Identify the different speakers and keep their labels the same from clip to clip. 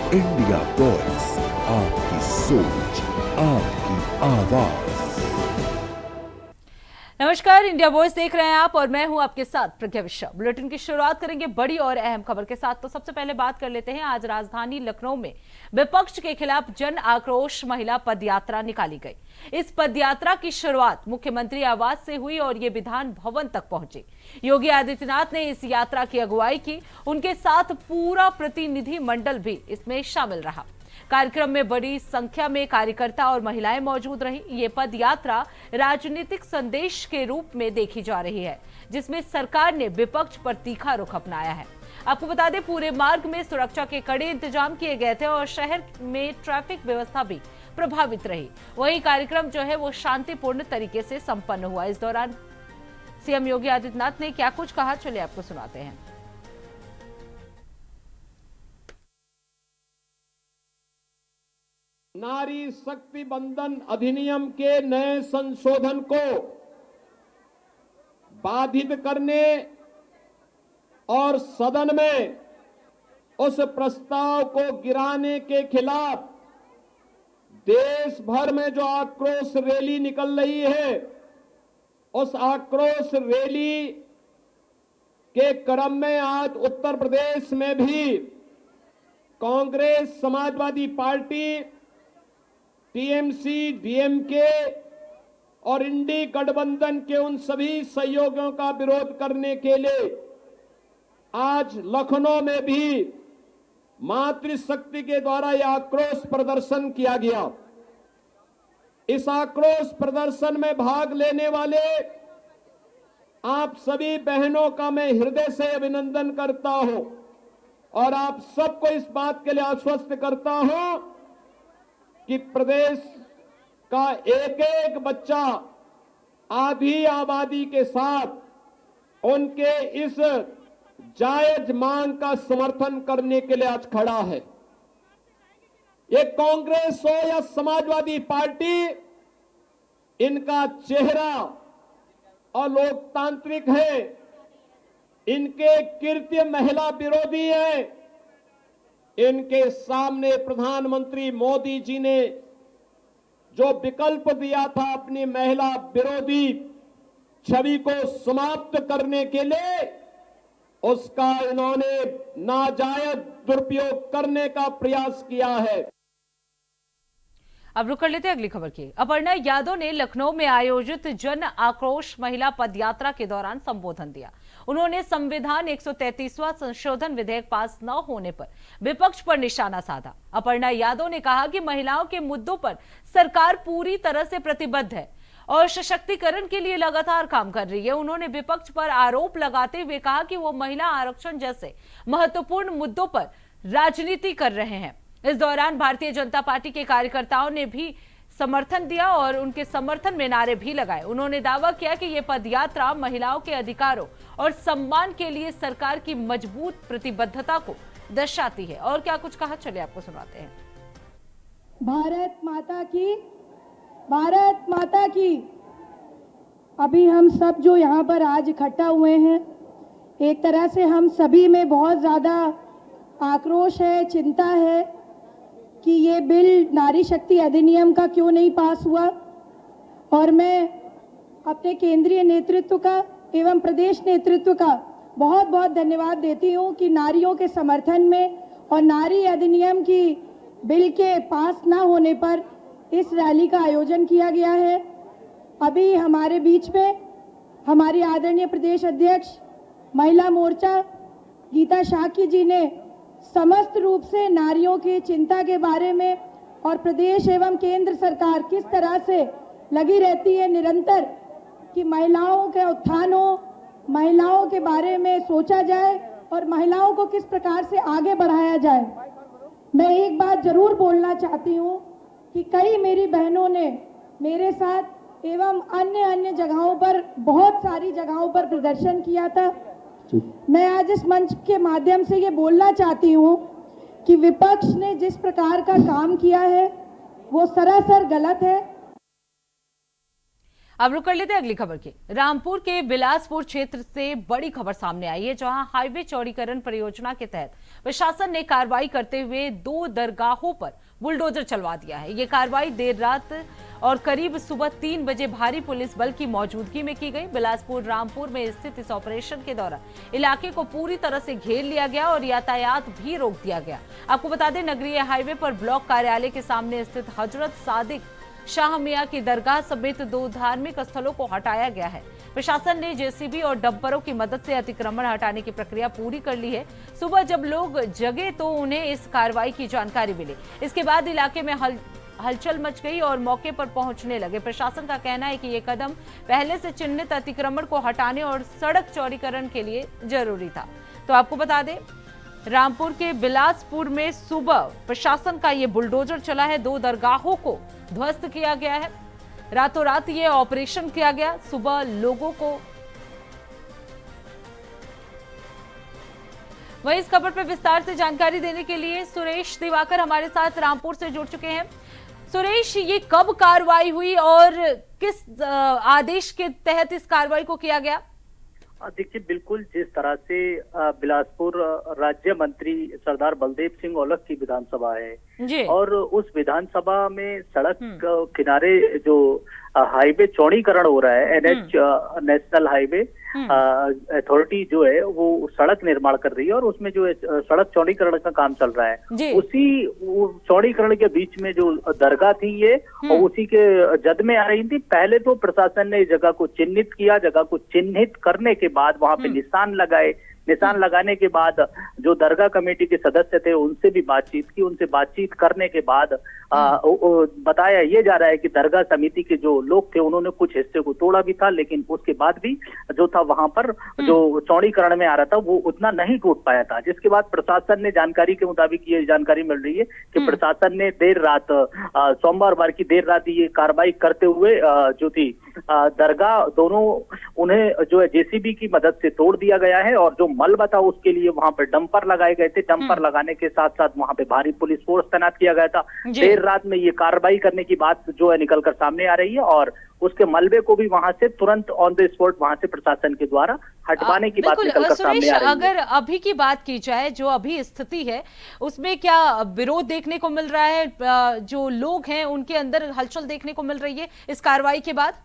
Speaker 1: India voice, आपकी सोच, आपकी आवाज।
Speaker 2: नमस्कार, इंडिया वॉइस देख रहे हैं आप और मैं हूं आपके साथ प्रज्ञा विश्वा। बुलेटिन की शुरुआत करेंगे बड़ी और अहम खबर के साथ। तो सबसे पहले बात कर लेते हैं, आज राजधानी लखनऊ में विपक्ष के खिलाफ जन आक्रोश महिला पदयात्रा निकाली गई। इस पदयात्रा की शुरुआत मुख्यमंत्री आवास से हुई और ये विधान भवन तक पहुंची। योगी आदित्यनाथ ने इस यात्रा की अगुवाई की, उनके साथ पूरा प्रतिनिधि मंडल भी इसमें शामिल रहा। कार्यक्रम में बड़ी संख्या में कार्यकर्ता और महिलाएं मौजूद रहीं। ये पद यात्रा राजनीतिक संदेश के रूप में देखी जा रही है, जिसमें सरकार ने विपक्ष पर तीखा रुख अपनाया है। आपको बता दें, पूरे मार्ग में सुरक्षा के कड़े इंतजाम किए गए थे और शहर में ट्रैफिक व्यवस्था भी प्रभावित रही। वही कार्यक्रम जो है वो शांतिपूर्ण तरीके से संपन्न हुआ। इस दौरान सीएम योगी आदित्यनाथ ने क्या कुछ कहा, चलिए आपको सुनाते हैं।
Speaker 3: नारी शक्ति बंधन अधिनियम के नए संशोधन को बाधित करने और सदन में उस प्रस्ताव को गिराने के खिलाफ देश भर में जो आक्रोश रैली निकल रही है, उस आक्रोश रैली के क्रम में आज उत्तर प्रदेश में भी Congress, Samajwadi party, TMC, DMK और इंडी गठबंधन के उन सभी सहयोगियों का विरोध करने के लिए आज लखनऊ में भी मातृशक्ति के द्वारा यह आक्रोश प्रदर्शन किया गया। इस आक्रोश प्रदर्शन में भाग लेने वाले आप सभी बहनों का मैं हृदय से अभिनंदन करता हूं और आप सबको इस बात के लिए आश्वस्त करता हूं कि प्रदेश का एक एक बच्चा आधी आबादी के साथ उनके इस जायज मांग का समर्थन करने के लिए आज खड़ा है। ये कांग्रेस हो या समाजवादी पार्टी, इनका चेहरा और लोकतांत्रिक है, इनके कृत्य महिला विरोधी है। इनके सामने प्रधानमंत्री मोदी जी ने जो विकल्प दिया था अपनी महिला विरोधी छवि को समाप्त करने के लिए, उसका इन्होंने नाजायज दुरुपयोग करने का प्रयास किया है।
Speaker 2: अब रुक कर लेते हैं अगली खबर की। अपर्णा यादव ने लखनऊ में आयोजित जन आक्रोश महिला पदयात्रा के दौरान संबोधन दिया। उन्होंने संविधान 133वां संशोधन विधेयक पास न होने पर विपक्ष पर निशाना साधा। अपर्णा यादव ने कहा कि महिलाओं के मुद्दों पर सरकार पूरी तरह से प्रतिबद्ध है और सशक्तिकरण के लिए लगातार काम कर रही है। उन्होंने विपक्ष पर आरोप लगाते हुए कहा कि वो महिला आरक्षण जैसे महत्वपूर्ण मुद्दों पर राजनीति कर रहे हैं। इस दौरान भारतीय जनता पार्टी के कार्यकर्ताओं ने भी समर्थन दिया और उनके समर्थन में नारे भी लगाए। उन्होंने दावा किया कि ये पदयात्रा महिलाओं के अधिकारों और सम्मान के लिए सरकार की मजबूत प्रतिबद्धता को दर्शाती है। और क्या कुछ कहा, चलिए आपको सुनाते हैं।
Speaker 4: भारत माता की, भारत माता की। अभी हम सब जो यहाँ पर आज इकट्ठा हुए हैं, एक तरह से हम सभी में बहुत ज्यादा आक्रोश है, चिंता है कि ये बिल नारी शक्ति अधिनियम का क्यों नहीं पास हुआ। और मैं अपने केंद्रीय नेतृत्व का एवं प्रदेश नेतृत्व का बहुत बहुत धन्यवाद देती हूँ कि नारियों के समर्थन में और नारी अधिनियम की बिल के पास ना होने पर इस रैली का आयोजन किया गया है। अभी हमारे बीच में हमारी आदरणीय प्रदेश अध्यक्ष महिला मोर्चा गीता शाक्य जी ने समस्त रूप से नारियों की चिंता के बारे में और प्रदेश एवं केंद्र सरकार किस तरह से लगी रहती है निरंतर कि महिलाओं के उत्थान हो, महिलाओं के बारे में सोचा जाए और महिलाओं को किस प्रकार से आगे बढ़ाया जाए। मैं एक बात जरूर बोलना चाहती हूँ कि कई मेरी बहनों ने मेरे साथ एवं अन्य जगहों पर, बहुत सारी जगहों पर प्रदर्शन किया था। मैं आज इस मंच के माध्यम से ये बोलना चाहती हूँ कि विपक्ष ने जिस प्रकार का काम किया है वो सरासर गलत है।
Speaker 2: अब रुक कर लेते हैं अगली खबर की। रामपुर के बिलासपुर क्षेत्र से बड़ी खबर सामने आई है, जहां हाईवे चौड़ीकरण परियोजना के तहत प्रशासन ने कार्रवाई करते हुए 2 दरगाहों पर बुलडोजर चलवा दिया है। ये कार्रवाई देर रात और करीब सुबह 3 बजे भारी पुलिस बल की मौजूदगी में की गई। बिलासपुर रामपुर में स्थित इस ऑपरेशन के दौरान इलाके को पूरी तरह से घेर लिया गया और यातायात भी रोक दिया गया। आपको बता दें, नगरीय हाईवे पर ब्लॉक कार्यालय के सामने स्थित हजरत सादिक शाह मियां की दरगाह समेत 2 धार्मिक स्थलों को हटाया गया है। प्रशासन ने जेसीबी और डंपरों की मदद से अतिक्रमण हटाने की प्रक्रिया पूरी कर ली है। सुबह जब लोग जगे तो उन्हें इस कार्रवाई की जानकारी मिली। इसके बाद इलाके में हलचल मच गई और मौके पर पहुंचने लगे। प्रशासन का कहना है कि ये कदम पहले से चिन्हित अतिक्रमण को हटाने और सड़क चौड़ीकरण के लिए जरूरी था। तो आपको बता दें, रामपुर के बिलासपुर में सुबह प्रशासन का ये बुलडोजर चला है। 2 दरगाहों को ध्वस्त किया गया है। रातों रात ये ऑपरेशन किया गया। सुबह लोगों को वहीं इस खबर पर विस्तार से जानकारी देने के लिए सुरेश दिवाकर हमारे साथ रामपुर से जुड़ चुके हैं। सुरेश, ये कब कार्रवाई हुई और किस आदेश के तहत इस कार्रवाई को किया गया?
Speaker 5: देखिए, बिल्कुल जिस तरह से बिलासपुर राज्य मंत्री सरदार बलदेव सिंह औलख की विधानसभा है
Speaker 2: जी।
Speaker 5: और उस विधानसभा में सड़क किनारे जो हाईवे चौड़ीकरण हो रहा है, एनएच नेशनल हाईवे अथॉरिटी जो है वो सड़क निर्माण कर रही है और उसमें जो है सड़क चौड़ीकरण का काम चल रहा है। उसी चौड़ीकरण के बीच में जो दरगाह थी ये और उसी के जद में आ रही थी। पहले तो प्रशासन ने इस जगह को चिन्हित किया, जगह को चिन्हित करने के बाद वहां पे निशान लगाए। निशान लगाने के बाद जो दरगाह कमेटी के सदस्य थे उनसे भी बातचीत की। उनसे बातचीत करने के बाद बताया ये जा रहा है कि दरगाह समिति के जो लोग थे उन्होंने कुछ हिस्से को तोड़ा भी था, लेकिन उसके बाद भी जो था वहां पर जो चौड़ीकरण में आ रहा था वो उतना नहीं टूट पाया था। जिसके बाद प्रशासन ने जानकारी के मुताबिक ये जानकारी मिल रही है कि प्रशासन ने देर रात सोमवार की देर रात ये कार्रवाई करते हुए जो थी दरगाह दोनों उन्हें जो है जेसीबी की मदद से तोड़ दिया गया है और जो मलबा था उसके लिए वहां पर डंपर लगाए गए थे। डंपर लगाने के साथ साथ वहां पे भारी पुलिस फोर्स तैनात किया गया था। देर रात में ये कार्रवाई करने की बात जो है निकलकर सामने आ रही है और उसके मलबे को भी वहां से तुरंत ऑन द स्पॉट वहां से प्रशासन के द्वारा हटवाने की बात निकलकर सामने आ रही है।
Speaker 2: अगर अभी की बात की जाए, जो अभी स्थिति है उसमें क्या विरोध देखने को मिल रहा है? जो लोग हैं उनके अंदर हलचल देखने को मिल रही है इस कार्रवाई के बाद?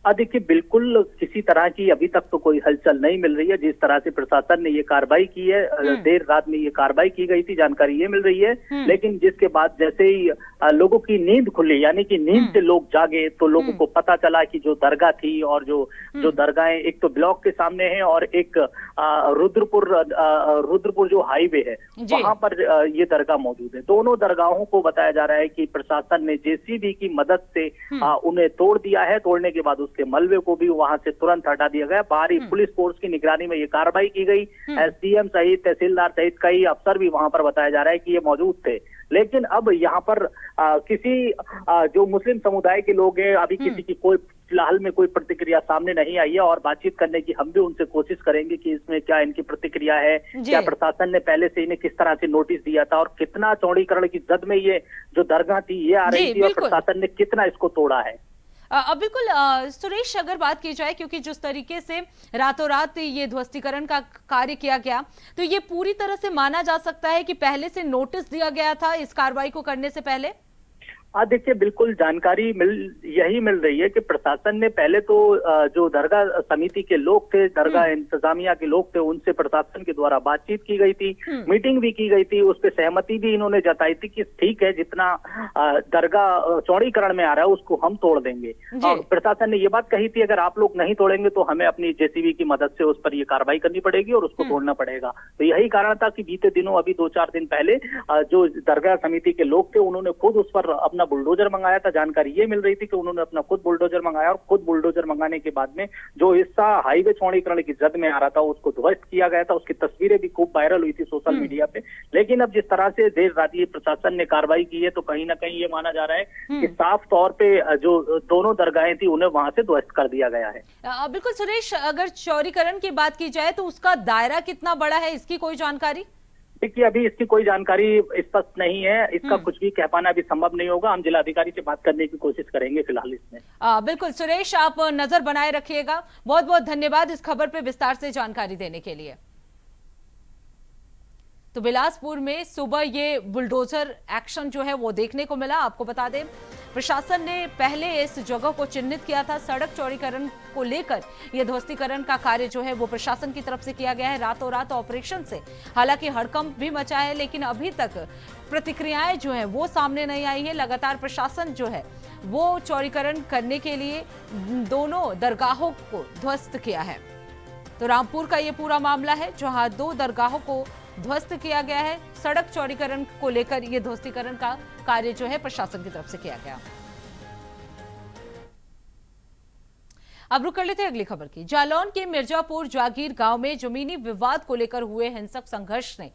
Speaker 5: देखिए, बिल्कुल किसी तरह की अभी तक तो कोई हलचल नहीं मिल रही है। जिस तरह से प्रशासन ने ये कार्रवाई की है, देर रात में ये कार्रवाई की गई थी, जानकारी ये मिल रही है। लेकिन जिसके बाद जैसे ही लोगों की नींद खुली, यानी कि नींद से लोग जागे, तो लोगों को पता चला कि जो दरगाह थी और जो दरगाहें एक तो ब्लॉक के सामने है और एक रुद्रपुर जो हाईवे है वहां पर ये दरगाह मौजूद है। दोनों दरगाहों को बताया जा रहा है कि प्रशासन ने जेसीबी की मदद से उन्हें तोड़ दिया है। तोड़ने के बाद के मलबे को भी वहां से तुरंत हटा दिया गया। बाहरी पुलिस फोर्स की निगरानी में ये कार्रवाई की गई। एसडीएम सहित तहसीलदार सहित कई अफसर भी वहां पर बताया जा रहा है कि ये मौजूद थे। लेकिन अब यहाँ पर किसी जो मुस्लिम समुदाय के लोग हैं, अभी किसी की कोई फिलहाल में कोई प्रतिक्रिया सामने नहीं आई है और बातचीत करने की हम भी उनसे कोशिश करेंगे कि इसमें क्या इनकी प्रतिक्रिया है, क्या प्रशासन ने पहले से इन्हें किस तरह से नोटिस दिया था और कितना चौड़ीकरण की जद में ये जो दरगाह थी ये आ रही थी और प्रशासन ने कितना इसको तोड़ा है।
Speaker 2: बिल्कुल सुरेश, अगर बात की जाए, क्योंकि जिस तरीके से रातों रात ये ध्वस्तीकरण का कार्य किया गया, तो ये पूरी तरह से माना जा सकता है कि पहले से नोटिस दिया गया था इस कार्रवाई को करने से पहले?
Speaker 5: देखिए, बिल्कुल जानकारी यही मिल रही है कि प्रशासन ने पहले तो जो दरगाह समिति के लोग थे, दरगाह इंतजामिया के लोग थे, उनसे प्रशासन के द्वारा बातचीत की गई थी, मीटिंग भी की गई थी। उस पर सहमति भी इन्होंने जताई थी कि ठीक है, जितना दरगाह चौड़ीकरण में आ रहा है उसको हम तोड़ देंगे। और प्रशासन ने ये बात कही थी, अगर आप लोग नहीं तोड़ेंगे तो हमें अपनी जेसीबी की मदद से उस पर ये कार्रवाई करनी पड़ेगी और उसको तोड़ना पड़ेगा। तो यही कारण था कि बीते दिनों, अभी 2-4 दिन पहले जो दरगाह समिति के लोग थे उन्होंने खुद उस पर अपना बुलडोजर मंगाया था। जानकारी ये मिल रही थी कि उन्होंने अपना खुद बुलडोजर मंगाया और खुद बुलडोजर मंगाने के बाद में जो हिस्सा हाईवे चौड़ीकरण की जद में आ रहा था उसको ध्वस्त किया गया था। उसकी तस्वीरें भी खूब वायरल हुई थी सोशल मीडिया पे। लेकिन अब जिस तरह से देर रात ये प्रशासन ने कार्रवाई की है तो कहीं ना कहीं ये माना जा रहा है कि साफ तौर पे जो दोनों दरगाहें थी उन्हें वहां से ध्वस्त कर दिया गया है।
Speaker 2: बिल्कुल सुरेश, अगर चौड़ीकरण की बात की जाए तो उसका दायरा कितना बड़ा है, इसकी कोई जानकारी?
Speaker 5: देखिए, अभी इसकी कोई जानकारी स्पष्ट नहीं है, इसका कुछ भी कह पाना अभी संभव नहीं होगा। हम जिलाधिकारी से बात करने की कोशिश करेंगे फिलहाल इसमें।
Speaker 2: बिल्कुल सुरेश, आप नजर बनाए रखिएगा। बहुत बहुत धन्यवाद इस खबर पे विस्तार से जानकारी देने के लिए। तो बिलासपुर में सुबह ये बुलडोजर एक्शन जो है वो देखने को मिला। आपको बता दें, प्रशासन ने पहले इस जगह को चिन्हित किया था। सड़क चौड़ीकरण को लेकर यह ध्वस्तीकरण का कार्य जो है वो प्रशासन की तरफ से किया गया है रातों रात ऑपरेशन से। हालांकि हड़कंप भी मचा है, लेकिन अभी तक प्रतिक्रियाएं जो है वो सामने नहीं आई है। लगातार प्रशासन जो है वो चौड़ीकरण करने के लिए दोनों दरगाहों को ध्वस्त किया है। तो रामपुर का ये पूरा मामला है, जहां 2 दरगाहों को ध्वस्त किया गया है। सड़क चौड़ीकरण को लेकर यह ध्वस्तीकरण का कार्य जो है प्रशासन की तरफ से किया गया। अब रुक कर लेते हैं अगली खबर की। जालौन के मिर्जापुर जागीर गांव में जमीनी विवाद को लेकर हुए हिंसक संघर्ष ने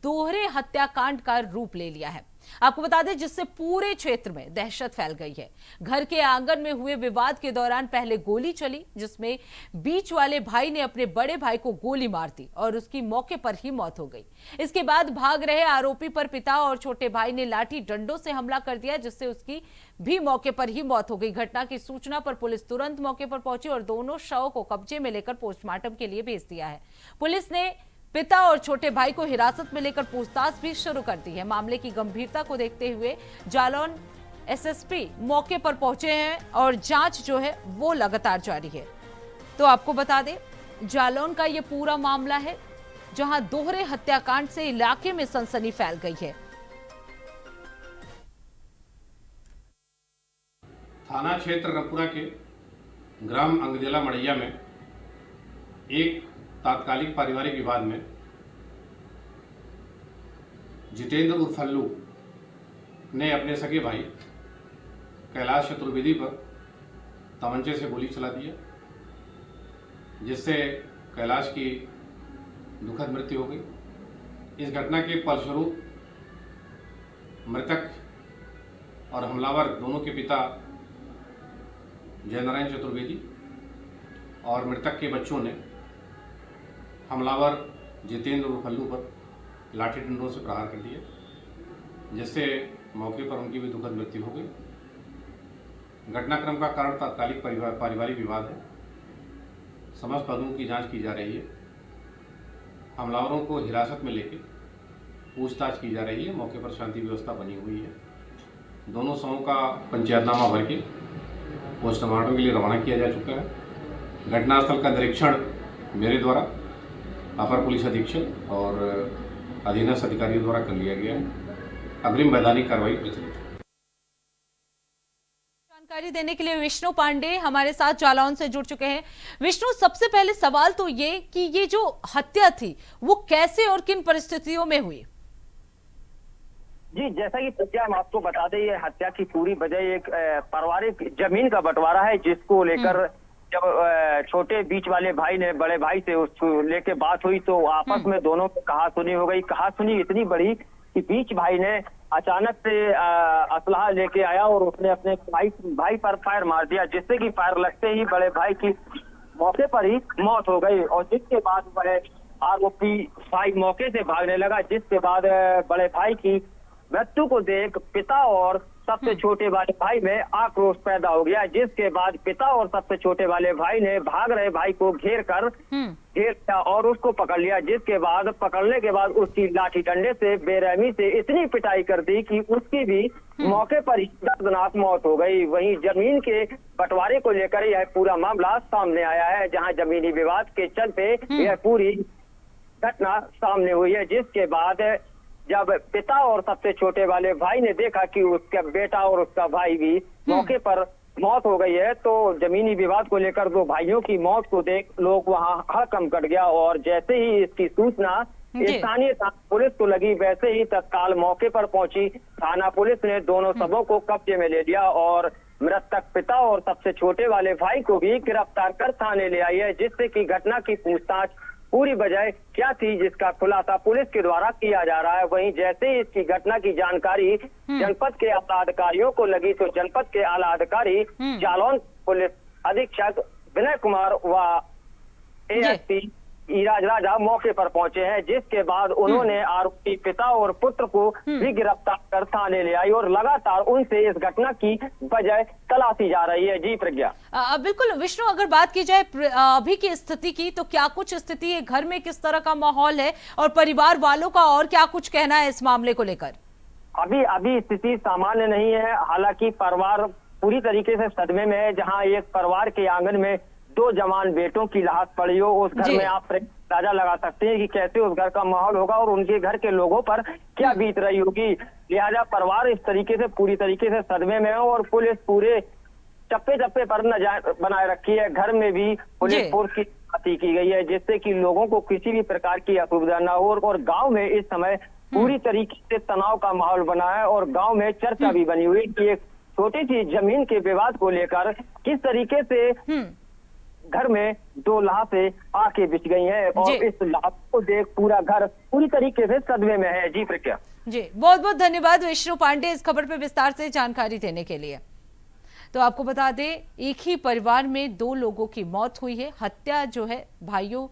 Speaker 2: दोहरे हत्याकांड का रूप ले लिया है। आपको बता दें, जिससे पूरे क्षेत्र में दहशत फैल गई है। घर के आंगन में हुए विवाद के दौरान पहले गोली चली, जिसमें बीच वाले भाई ने अपने बड़े भाई को गोली मार दी और उसकी मौके पर ही मौत हो गई। इसके बाद भाग रहे आरोपी पर पिता और छोटे भाई ने लाठी डंडों से हमला कर दिया, जिससे उसकी भी मौके पर ही मौत हो गई। घटना की सूचना पर पुलिस तुरंत मौके पर पहुंची और दोनों शव को कब्जे में लेकर पोस्टमार्टम के लिए भेज दिया है। पुलिस ने पिता और छोटे भाई को हिरासत में लेकर पूछताछ भी शुरू कर दी है। मामले की गंभीरता को देखते हुए जालौन एसएसपी मौके पर पहुंचे हैं और जांच जो है वो लगातार जारी है। तो आपको बता दें, जालौन का ये पूरा मामला है, जहां दोहरे हत्याकांड से इलाके में सनसनी फैल गई है।
Speaker 6: थाना क्षेत्र रंगपुरा के ग्राम अंगदेला मड़ैया में एक तात्कालिक पारिवारिक विवाद में जितेंद्र उर्फ फल्लू ने अपने सगे भाई कैलाश चतुर्वेदी पर तमंचे से गोली चला दिया, जिससे कैलाश की दुखद मृत्यु हो गई। इस घटना के फलस्वरूप मृतक और हमलावर दोनों के पिता जयनारायण चतुर्वेदी और मृतक के बच्चों ने हमलावर जितेंद्र उर्फ फल्लू पर लाठी डंडों से प्रहार कर दिया, जिससे मौके पर उनकी भी दुखद मृत्यु हो गई। घटनाक्रम का कारण तात्कालिक पारिवारिक विवाद है। समस्त पहलुओं की जांच की जा रही है। हमलावरों को हिरासत में लेकर पूछताछ की जा रही है। मौके पर शांति व्यवस्था बनी हुई है। दोनों शवों का पंचायतनामा भर के पोस्टमार्टम के लिए रवाना किया जा चुका है। घटनास्थल का निरीक्षण मेरे द्वारा अपर पुलिस अधीक्षक और अधीनस्थ अधिकारियों द्वारा कर लिया गया है। अग्रिम वैधानिक कार्रवाई प्रचलित है।
Speaker 2: जानकारी देने के लिए विष्णु पांडे हमारे साथ जालौन से जुड़ चुके हैं। विष्णु, सबसे पहले सवाल तो ये कि ये जो हत्या थी वो कैसे और किन परिस्थितियों में हुई?
Speaker 7: जी, जैसा कि प्रज्ञा हम आपको बता दें, ये हत्या की पूरी वजह एक पारिवारिक जमीन का बंटवारा है, जिसको लेकर जब छोटे बीच वाले भाई ने बड़े भाई से उसको लेके बात हुई तो आपस में दोनों की कहासुनी हो गई। कहासुनी इतनी बड़ी कि बीच भाई ने अचानक से असलहा लेके आया और उसने अपने भाई पर फायर मार दिया, जिससे कि फायर लगते ही बड़े भाई की मौके पर ही मौत हो गई। और जिसके बाद वह आरोपी भाई मौके से भागने लगा, जिसके बाद बड़े भाई की मृत्यु को देख पिता और सबसे छोटे वाले भाई में आक्रोश पैदा हो गया, जिसके बाद पिता और सबसे छोटे वाले भाई ने भाग रहे भाई को घेर लिया और उसको पकड़ लिया। जिसके बाद पकड़ने के बाद उसकी लाठी डंडे से बेरहमी से इतनी पिटाई कर दी कि उसकी भी मौके पर ही दर्दनाक मौत हो गई। वहीं जमीन के बंटवारे को लेकर यह पूरा मामला सामने आया है, जहां जमीनी विवाद के चलते यह पूरी घटना सामने हुई है। जिसके बाद जब पिता और सबसे छोटे वाले भाई ने देखा कि उसका बेटा और उसका भाई भी मौके पर मौत हो गई है, तो जमीनी विवाद को लेकर दो भाइयों की मौत को देख लोग वहां हड़कंप कट गया। और जैसे ही इसकी सूचना स्थानीय पुलिस को लगी, वैसे ही तत्काल मौके पर पहुंची थाना पुलिस ने दोनों शवों को कब्जे में ले लिया और मृतक पिता और सबसे छोटे वाले भाई को भी गिरफ्तार कर थाने ले आई है, जिससे कि घटना की पूछताछ पूरी वजह क्या थी जिसका खुलासा पुलिस के द्वारा किया जा रहा है। वहीं जैसे ही इसकी घटना की जानकारी जनपद के आला अधिकारियों को लगी तो जनपद के आला अधिकारी जालौन पुलिस अधीक्षक विनय कुमार व एएसपी ईराज राजा मौके पर पहुंचे हैं, जिसके बाद उन्होंने आरोपी पिता और पुत्र को भी गिरफ्तार कर थाने ले आई और लगातार उनसे इस घटना की वजह तलाशी जा रही है। जी प्रज्ञा।
Speaker 2: बिल्कुल विष्णु, अगर बात की जाए अभी की स्थिति की, तो क्या कुछ स्थिति है, घर में किस तरह का माहौल है और परिवार वालों का और क्या कुछ कहना है इस मामले को लेकर?
Speaker 7: अभी स्थिति सामान्य नहीं है। हालांकि परिवार पूरी तरीके से सदमे में है। जहां एक परिवार के आंगन में 2 जवान बेटों की लाश पड़ी हो, उस घर में आप अंदाजा लगा सकते हैं कि कैसे उस घर का माहौल होगा और उनके घर के लोगों पर क्या बीत रही होगी। लिहाजा परिवार इस तरीके से पूरी तरीके से सदमे में है और पुलिस पूरे चप्पे चप्पे पर नजर बनाए रखी है। घर में भी पुलिस फोर्स की तैनाती की गई है, जिससे कि लोगों को किसी भी प्रकार की असुविधा न हो। और गाँव में इस समय पूरी तरीके से तनाव का माहौल बना है और गाँव में चर्चा भी बनी हुई कि एक छोटी सी जमीन के विवाद को लेकर किस तरीके से घर में 2 लाशें आके बिछ गई हैं और इस लाश को देख पूरा घर पूरी तरीके से सदमे में है। जी प्रज्ञा।
Speaker 2: जी बहुत बहुत धन्यवाद विष्णु पांडे इस खबर पर विस्तार से जानकारी देने के लिए। तो आपको बता दें, एक ही परिवार में 2 लोगों की मौत हुई है। हत्या जो है भाइयों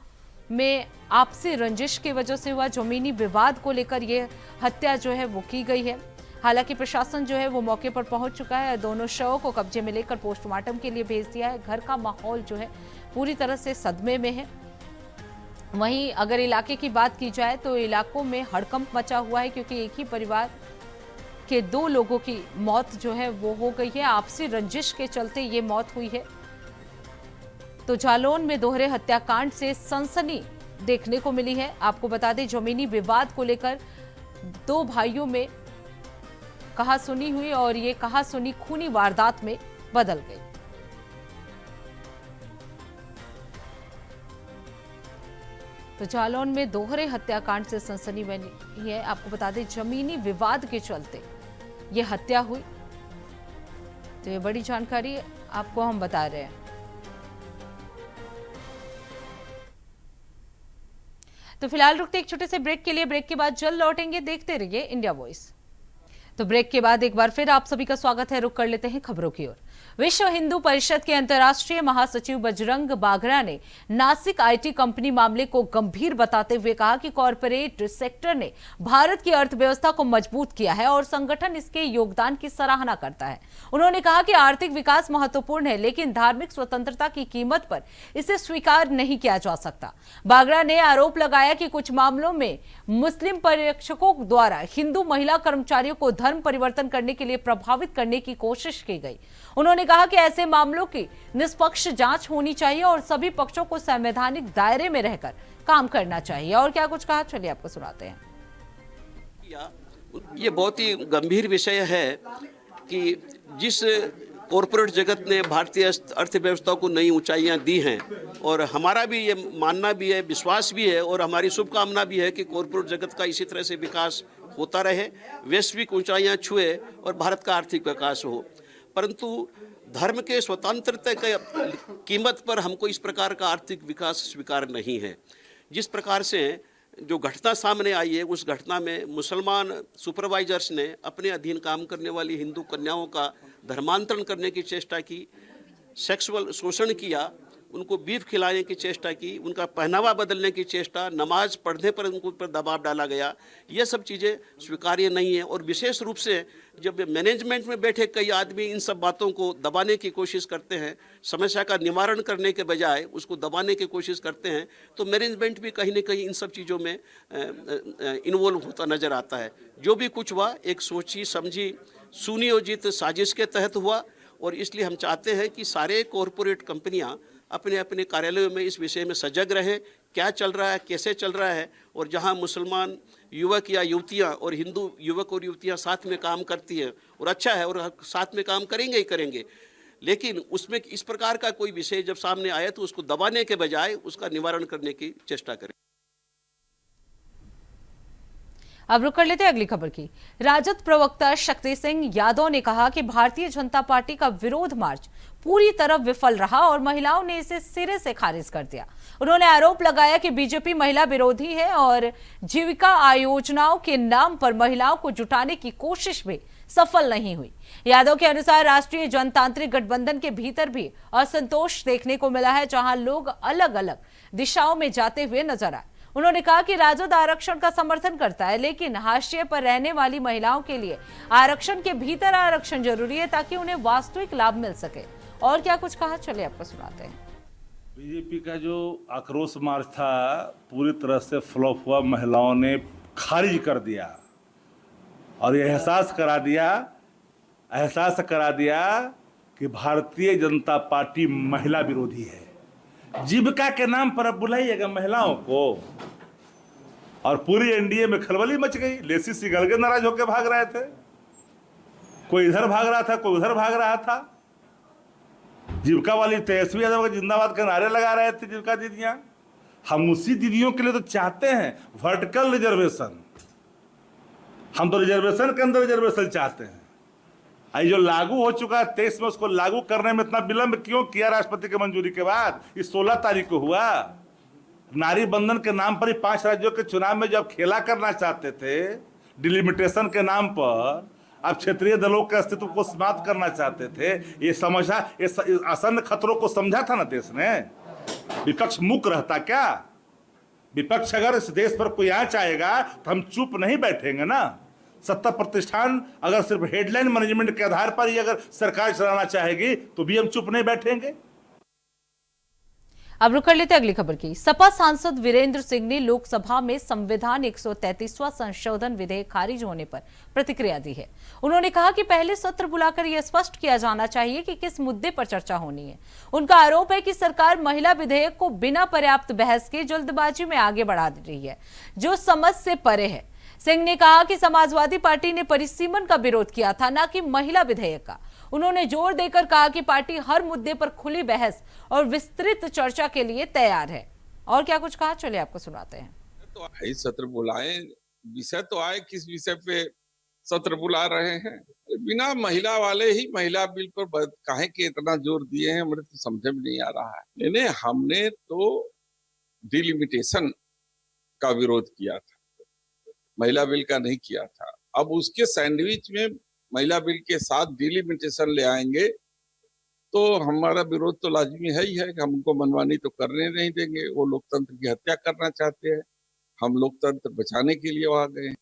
Speaker 2: में आपसी रंजिश की वजह से हुआ। जमीनी विवाद को लेकर ये हत्या जो है वो की गई है। हालांकि प्रशासन जो है वो मौके पर पहुंच चुका है। दोनों शवों को कब्जे में लेकर पोस्टमार्टम के लिए भेज दिया है। घर का माहौल जो है पूरी तरह से सदमे में है। वहीं अगर इलाके की बात की जाए तो इलाकों में हड़कंप मचा हुआ है, क्योंकि एक ही परिवार के 2 लोगों की मौत जो है वो हो गई है। आपसी रंजिश के चलते ये मौत हुई है। तो जालौन में दोहरे हत्याकांड से सनसनी देखने को मिली है। आपको बता दें, जमीनी विवाद को लेकर 2 भाइयों में कहासुनी हुई और ये कहासुनी खूनी वारदात में बदल गई। तो जालौन में दोहरे हत्याकांड से सनसनी बनी है। आपको बता दें, जमीनी विवाद के चलते ये हत्या हुई। तो ये बड़ी जानकारी आपको हम बता रहे हैं। तो फिलहाल रुकते एक छोटे से ब्रेक के लिए। ब्रेक के बाद जल्द लौटेंगे। देखते रहिए इंडिया वॉइस। तो ब्रेक के बाद एक बार फिर आप सभी का स्वागत है। रुक कर लेते हैं खबरों की ओर। विश्व हिंदू परिषद के अंतर्राष्ट्रीय महासचिव बजरंग बाघरा ने नासिक आईटी कंपनी मामले को गंभीर बताते हुए कहा कि कॉरपोरेट सेक्टर ने भारत की अर्थव्यवस्था को मजबूत किया है और संगठन इसके योगदान की सराहना करता है। उन्होंने कहा कि आर्थिक विकास महत्वपूर्ण है, लेकिन धार्मिक स्वतंत्रता की कीमत पर इसे स्वीकार नहीं किया जा सकता। बाघरा ने आरोप लगाया कि कुछ मामलों में मुस्लिम पर्यवेक्षकों द्वारा हिंदू महिला कर्मचारियों को धर्म परिवर्तन करने के लिए प्रभावित करने की कोशिश की गई। उन्होंने कहा कि ऐसे मामलों की निष्पक्ष जांच होनी चाहिए और सभी पक्षों को संवैधानिक दायरे में रहकर काम करना चाहिए। और क्या कुछ कहा, चलिए आपको सुनाते हैं।
Speaker 8: ये बहुत ही गंभीर विषय है कि जिस कॉरपोरेट जगत ने भारतीय अर्थव्यवस्था को नई ऊंचाइयां दी हैं, और हमारा भी ये मानना भी है, विश्वास भी है और हमारी शुभकामना भी है कि कॉरपोरेट जगत का इसी तरह से विकास होता रहे, वैश्विक ऊंचाइयां छुए और भारत का आर्थिक विकास हो। परंतु धर्म के स्वतंत्रता की कीमत पर हमको इस प्रकार का आर्थिक विकास स्वीकार नहीं है। जिस प्रकार से जो घटना सामने आई है, उस घटना में मुसलमान सुपरवाइजर्स ने अपने अधीन काम करने वाली हिंदू कन्याओं का धर्मांतरण करने की चेष्टा की, सेक्सुअल शोषण किया, उनको बीफ खिलाने की चेष्टा की, उनका पहनावा बदलने की चेष्टा, नमाज पढ़ने पर उनको पर दबाव डाला गया। ये सब चीज़ें स्वीकार्य नहीं है। और विशेष रूप से जब मैनेजमेंट में बैठे कई आदमी इन सब बातों को दबाने की कोशिश करते हैं, समस्या का निवारण करने के बजाय उसको दबाने की कोशिश करते हैं, तो मैनेजमेंट भी कहीं न कहीं इन सब चीज़ों में इन्वॉल्व होता नज़र आता है। जो भी कुछ हुआ एक सोची समझी सुनियोजित साजिश के तहत हुआ, और इसलिए हम चाहते हैं कि सारे कॉरपोरेट कंपनियां अपने अपने कार्यालयों में इस विषय में सजग रहें, क्या चल रहा है, कैसे चल रहा है। और जहां मुसलमान युवक या युवतियां और हिंदू युवक और युवतियां साथ में काम करती हैं, और अच्छा है, और साथ में काम करेंगे ही करेंगे, लेकिन उसमें इस प्रकार का कोई विषय जब सामने आए तो उसको दबाने के बजाय उसका निवारण करने की चेष्टा करें।
Speaker 2: अब रुक कर लेते हैं अगली खबर की। राजद प्रवक्ता शक्ति सिंह यादव ने कहा कि भारतीय जनता पार्टी का विरोध मार्च पूरी तरह विफल रहा और महिलाओं ने इसे सिरे से खारिज कर दिया। उन्होंने आरोप लगाया कि बीजेपी महिला विरोधी है और जीविका आयोजनाओं के नाम पर महिलाओं को जुटाने की कोशिश में सफल नहीं हुई। यादव के अनुसार राष्ट्रीय जनतांत्रिक गठबंधन के भीतर भी असंतोष देखने को मिला है, जहां लोग अलग अलग दिशाओं में जाते हुए नजर आए। उन्होंने कहा कि राजद आरक्षण का समर्थन करता है, लेकिन हाशिए पर रहने वाली महिलाओं के लिए आरक्षण के भीतर आरक्षण जरूरी है ताकि उन्हें वास्तविक लाभ मिल सके। और क्या कुछ कहा, चलिए आपको सुनाते हैं।
Speaker 9: बीजेपी का जो आक्रोश मार्च था पूरी तरह से फ्लॉप हुआ। महिलाओं ने खारिज कर दिया और ये एहसास करा दिया कि भारतीय जनता पार्टी महिला विरोधी है। जीविका के नाम पर अब बुलाइएगा महिलाओं को, और पूरी एनडीए में खलबली मच गई। लेसी सिगल के नाराज होकर भाग रहे थे, कोई इधर भाग रहा था, कोई उधर भाग रहा था। जीविका वाली तेजस्वी यादव के जिंदाबाद के नारे लगा रहे थे जीविका दीदियां। हम उसी दीदियों के लिए तो चाहते हैं वर्टिकल रिजर्वेशन। हम तो रिजर्वेशन के अंदर रिजर्वेशन चाहते हैं। जो लागू हो चुका है 23 में, उसको लागू करने में इतना विलंब क्यों किया राष्ट्रपति की मंजूरी के बाद? इस 16 तारीख को हुआ। नारी बंधन के नाम पर ही 5 राज्यों के चुनाव में जब खेला करना चाहते थे, डिलिमिटेशन के नाम पर, अब क्षेत्रीय दलों के अस्तित्व को समाप्त करना चाहते थे। ये समझा, इस आसन्न खतरों को समझा था ना देश ने। विपक्ष मूक रहता क्या? विपक्ष अगर इस देश पर कोई आंच आएगा तो हम चुप नहीं बैठेंगे ना। सत्ता प्रतिष्ठान अगर सिर्फ हेडलाइन मैनेजमेंट के आधार पर ही अगर सरकार चलाना चाहेगी तो भी हम चुप नहीं बैठेंगे।
Speaker 2: अब रुक कर लेते अगली खबर की। सपा सांसद वीरेंद्र सिंह ने लोकसभा में संविधान 133वां संशोधन विधेयक खारिज होने पर प्रतिक्रिया दी है। उन्होंने कहा कि पहले सत्र बुलाकर यह स्पष्ट किया जाना चाहिए कि किस मुद्दे पर चर्चा होनी है। उनका आरोप है कि सरकार महिला विधेयक को बिना पर्याप्त बहस के जल्दबाजी में आगे बढ़ा रही है, जो समझ से परे है। सिंह ने कहा कि समाजवादी पार्टी ने परिसीमन का विरोध किया था, न कि महिला विधेयक का। उन्होंने जोर देकर कहा कि पार्टी हर मुद्दे पर खुली बहस और विस्तृत चर्चा के लिए तैयार है। और क्या कुछ कहा, चलिए आपको सुनाते हैं।
Speaker 10: तो सत्र बुलाएं, विषय तो आए, किस विषय पे सत्र बुला रहे हैं? बिना महिला वाले ही महिला बिल पर काहे के इतना जोर दिए हैं, मुझे तो समझ में नहीं आ रहा है। नहीं, हमने तो डिलिमिटेशन का विरोध किया था, महिला बिल का नहीं किया था। अब उसके सैंडविच में महिला बिल के साथ डिलिमिटेशन ले आएंगे तो हमारा विरोध तो लाजमी है ही है कि हम उनको मनमानी तो करने नहीं देंगे। वो लोकतंत्र की हत्या करना चाहते हैं, हम लोकतंत्र बचाने के लिए वहां गए।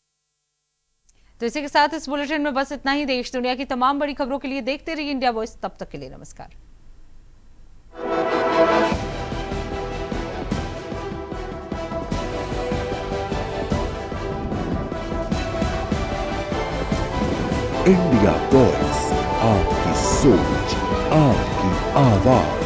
Speaker 2: तो इसी के साथ इस बुलेटिन में बस इतना ही। देश दुनिया की तमाम बड़ी खबरों के लिए देखते रहिए इंडिया वॉइस। तब तक के लिए नमस्कार।
Speaker 1: इंडिया वॉइस, आपकी सोच, आपकी आवाज।